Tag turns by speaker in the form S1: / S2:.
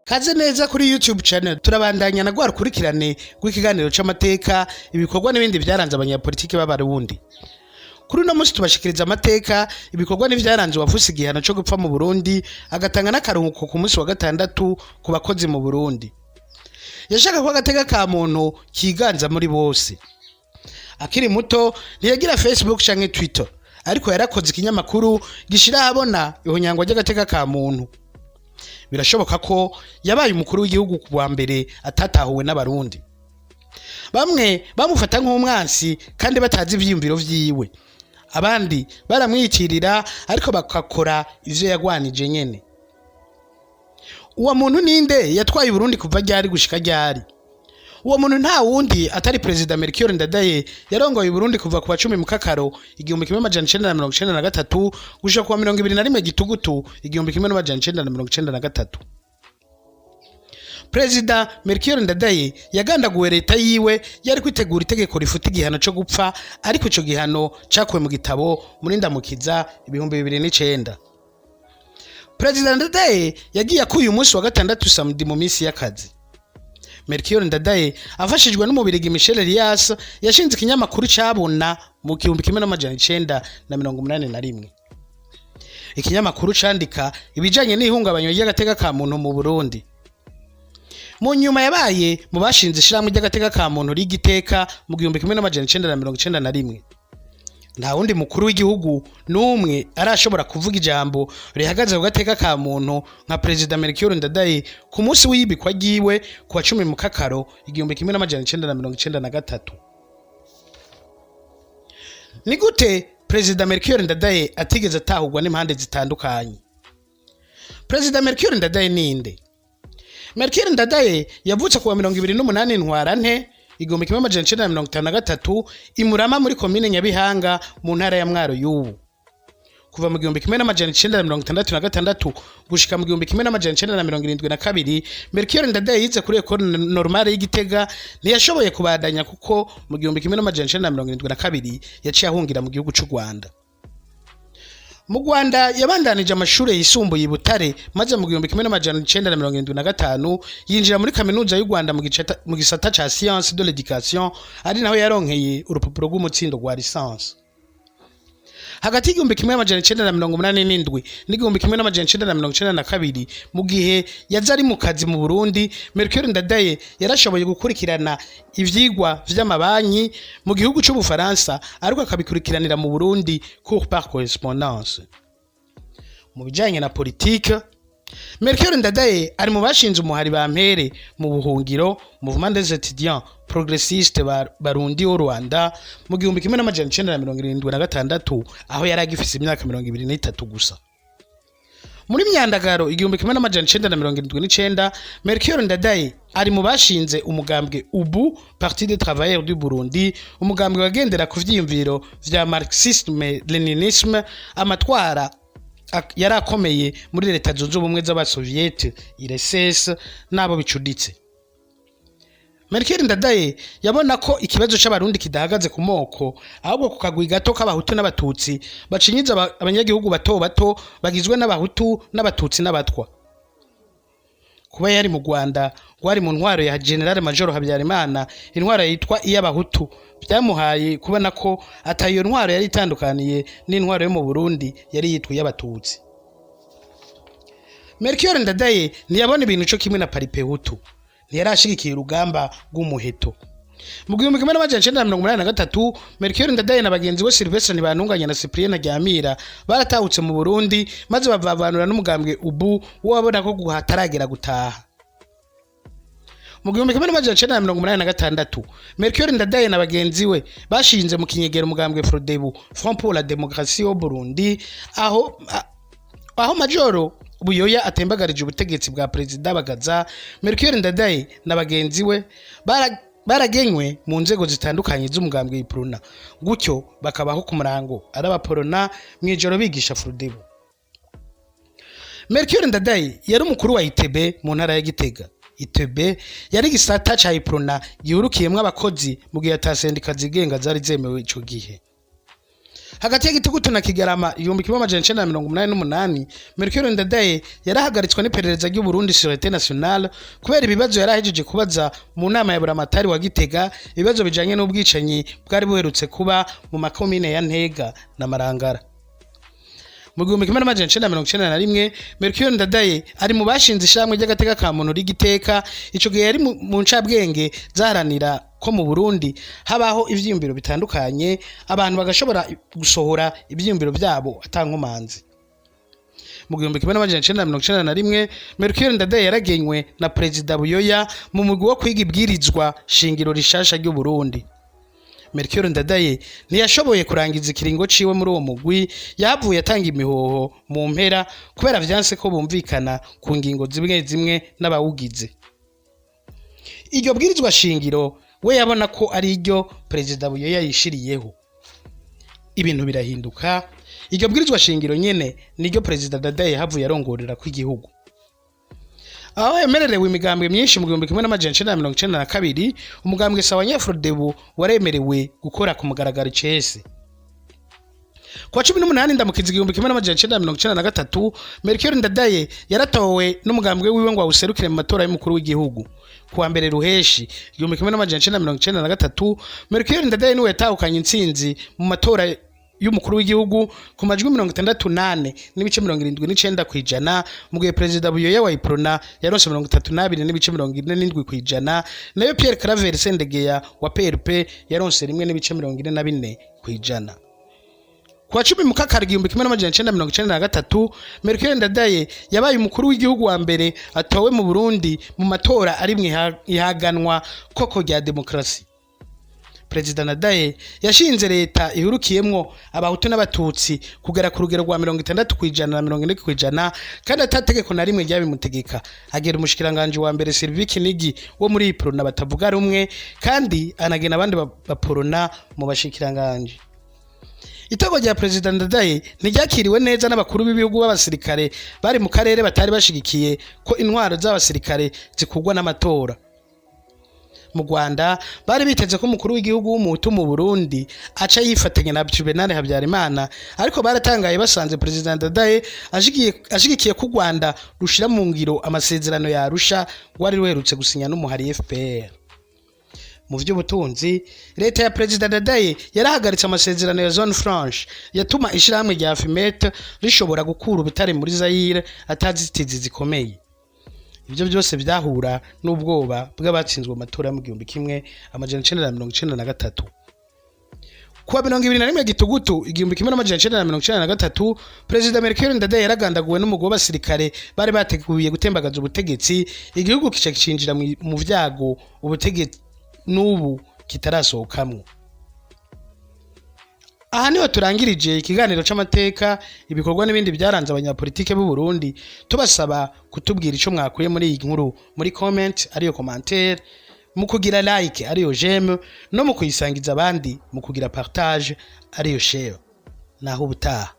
S1: Kaze neza kuri YouTube channel turabandanya na rwarukurikirane rw'ikiganiro c'amateka ibikorwa n'ibindi byaranze abanyapolitiki b'abarundi. Kuri no musi tubashikiriza amateka ibikorwa n'ivyaranze wafusi igihano cyo gupfa mu Burundi agatanga n'akaruhuko ku musi wa gatandatu ku bakozi mu Burundi. Yashaka ko agateka ka muntu kiganza muri bose. Akiri muto ntiyagira Facebook canke Twitter ariko yarakoze ikinyamakuru gishira habona ihonyangwa ry'agateka ka muntu. Birashoboka ko yabaye umukuru w'igihugu kuwa mbere atatahuwe n'abarundi. Bamwe bamufata nk'umwansi kandi batazi ivyiyumviro vyiwe. Abandi baramwitirira ariko bakakora ivyo yagwanije nyene. Uwo muntu ninde yatwaye Burundi kuva ryari gushika ryari? Uwo muntu nta wundi atari President Melchior Ndadaye yarongoye Burundi kuva ku 10 Mukakaro 1993 gushika ku 21 Gitugutu 1993. President Melchior Ndadaye yagandaguwe leta yiwe yari kwitegura itegeko rifuta igihano cyo gupfa ariko ico gihano cyakuwe mu gitabo muri Ndamukiza 2009. President Ndadaye yagiye akuye umunsi wa gatandatu samedi mu minsi y'akazi. Melchior Ndadaye afashijwe n'umubirigi Michel Elias yashinze ikinyamakuru cabona mu 1981. Ikinyamakuru candika ibijanye n'ihungabanya ry'agateka ka muntu mu Burundi. Mu nyuma yabaye mu bashinze ishiramwe ry'agateka ka muntu rigiteka mu 1991. Nta wundi mukuru w'igihugu n'umwe arashobora kuvuga ijambo rihagaze ku gateka ka muntu nka President Melchior Ndadaye ku munsi w'ibikwa giwe ku 10 Mukakaro 1993. Ni gute President Melchior Ndadaye atigeze atahurwa n'impande zitandukanye? President Melchior Ndadaye ninde? Melchior Ndadaye yavutse kuwa 28 Ntwarante 1953 imurama muri komine Nyabihanga mu ntara ya Mwaro y'ubu. Kuva mu 1966 gushika mu 1972 Melchior Ndadaye yize kuri Ecole Normale y'Igitega ntiyashoboye kubandanya kuko mu 1972 yaciye ahungira mu gihugu cy'u Rwanda. Mu Rwanda yabandanije amashuri yisumbuye i Butare maze mu 1975 yinjira muri kaminuza y'u Rwanda mu gisata ca Science de l'Education ari naho yaronkeye urupapuro rw'umutsindo rwa licence. Hagati y'1987 n'1992 mu gihe yaza ari mu kazi mu Burundi, Melchior Ndadaye yarashoboye gukurikirana ivyigwa vy'amabanki mu gihugu cy'u Bufaransa ariko akabikurikiranira mu Burundi cours par correspondance. Mu bijanye na politique, Melchior Ndadaye ari mu bashinze umuhari bampere mu buhungiro Mouvement des étudiants progressistes barundi au Rwanda mu 1976 aho yari agifise imyaka 23 gusa. Muri myandagaro 1979 Melchior Ndadaye ari mu bashinze umugambwe UBU Parti des Travailleurs du Burundi, umugambwe wagendera ku vyiyumviro vya Marxisme Leninisme amatwara yarakomeye muri leta zunze ubumwe z'abasoviete IRSS nabo bicuditse. Melchior Ndadaye yabona ko ikibazo c'abarundi kidahagaze ku moko ahubwo ku kagwi gato k'abahutu n'abatutsi bacinyiza abanyagihugu bato bato bagizwe n'abahutu n'abatutsi n'abatwa. Kuba yari mu Rwanda wari mu ntwaro ya General Major Habyarimana, intwaro yitwa iy'abahutu, byamuhaye kubona ko atayo ntwaro yari itandukaniye n'intwaro yo mu Burundi yari yitwa iy'abatutsi. Melchior Ndadaye ntiyabona ibintu cyo kimwe na Paripehutu, ntiyarashigikiye urugamba rw'umuheto. Mu 1983 Melchior Ndadaye na bagenzi we Sylvestre Ntibantunganya na Cyprien Ntaryamira baratahutse mu Burundi maze bavavanura n'umugambwe UBU wabona ko guhataragera gutaha. Mu 1986 Melchior Ndadaye na bagenzi we bashinze mu kinyegero umugambwe Frodebu Front pour la Démocratie au Burundi aho Majoro Buyoya atembagarije ubutegetsi bwa President Bagaza. Melchior Ndadaye na bagenzi we baragenywe mu nzego zitandukanye z'umugambwe Iprona, gutyo bakabaho ku murango ari abaporona mwijoro bigisha Frodebu. Melchior Ndadaye yari umukuru wa ITB mu ntara ya Gitega. ITB yari gisata ca Iprona gihurukiyemwe abakozi mu gihe atasendika zigenga zari zemewe ico gihe. hagati y'igitugutu na Kigarama 1988 Melchior Ndadaye yarahagaritswe n'iperereza ry'u Burundi Sûreté Nationale kubera ibibazo yarahejeje kubaza mu nama ya buramatari wa Gitega, ibibazo bijanye n'ubwicanyi bwari buherutse kuba mu makomine ya Ntega na Marangara. Mu 1991 Melchior Ndadaye ari mu bashinze ishamwe ry'agateka ka muntu rigiteka, ico gihe yari mu ncabwenge zaharanira ko mu Burundi habaho ivyiyumviro bitandukanye, abantu bagashobora gusohora ivyiyumviro byabo atankomanzi. Mu 1991 Melchior Ndadaye yaragenywe na Perezida Buyoya mu mugwi wo kwiga ibwirizwa shingiro rishasha ry'u Burundi. Melchior Ndadaye ntiyashoboye kurangiza ikiringo ciwe muri uwo mugwi, yavuye atanga imihoho mu mpera kubera vyanse ko bumvikana ku ngingo zimwe zimwe n'abawugize. Iryo bwirizwa shingiro we yabona ko ari iryo Perezida Buyoya yishiriyeho. Ibintu birahinduka, iryo bwirizwa shingiro nyene niryo Perezida Ndadaye havuye arongorera ku igihugu. Aho yemererewe imigambwe myinshi mu 1992 umugambwe Sawanya-Frodebu waremerewe gukora ku mugaragaro icese. Kwa 18 ndamukizi 1993 Melchior Ndadaye yaratowe n'umugambwe wiwe ngo awuserukire mu matora y'umukuru w'igihugu. Kuwa mbere ruheshi 1993 Melchior Ndadaye niwe yatahukanye intsinzi mu matora y'umukuru w'igihugu ku majwi 68 n'ibice 79 kwijana, mu gihe Perezida Buyoya wa Iprona yaronse 32 n'ibice 47 kwijana, nayo Pierre Claver Sendegeya wa PRP yaronse 1 n'ibice 44 kwijana. Kwa 10 Mukakara 1993 Melchior Ndadaye yabaye umukuru w'igihugu wa mbere atowe mu Burundi mu matora ari ihaganwa koko rya demokrasi. Perezida Ndadaye yashinze leta ihurukiyemwo abahutu n'abatutsi kugera ku rugero rwa 60 kwijana na 40 kwijana, kandi atategeko na rimwe ryabimutegeka. Agera umushikiranganje wa mbere Sylvie Kinigi wo muri Iprona batavuga rumwe, kandi anagena abandi baporona mu bashikiranganje. Itego rya Perezida Ndadaye ntiryakiriwe neza n'abakuru b'ibihugu b'abasirikare bari mu karere batari bashigikiye ko intwaro z'abasirikare zikugwa n'amatora. Mu Rwanda bari biteze ko umukuru w'igihugu w'umuhutu mu Burundi aca yifatanya na Juvenal Habyarimana, ariko baratangaye basanze Perezida Ndadaye ashigikiye ku Rwanda rushira mu ngiro amasezerano ya Arusha wari ruherutse gusinya n'umuhari FPR. Mu vy'ubutunzi, leta ya Perezida Ndadaye yarahagaritse amasezerano ya Zone Franche yatuma ishirahamwe rya Afimete rishobora gukura ubutare muri Zaire atazitizi zikomeye. Ibyo byose byahura n'ubwoba bw'abatsinzwe mu matora mu 1993. Kuwa 21 Gitugutu 1993 Perezida Melchior Ndadaye yaragandaguwe n'umugwi w'abasirikare bari bateguye gutembagaza ubutegetsi, igihugu kica kicinjira mu vyago ubutegetsi n'ubu kitarasohokamwo. Aha niho turangirije ikiganiro c'amateka, ibikorwa n'ibindi byaranze abanyapolitike b'u Burundi. Tubasaba kutubwira ico mwakuye muri iyi nkuru muri comment, ariyo commentaire, mu kugira like ariyo j'aime, no mu kuyisangiza abandi mu kugira partage ariyo share. Naho ubutaha.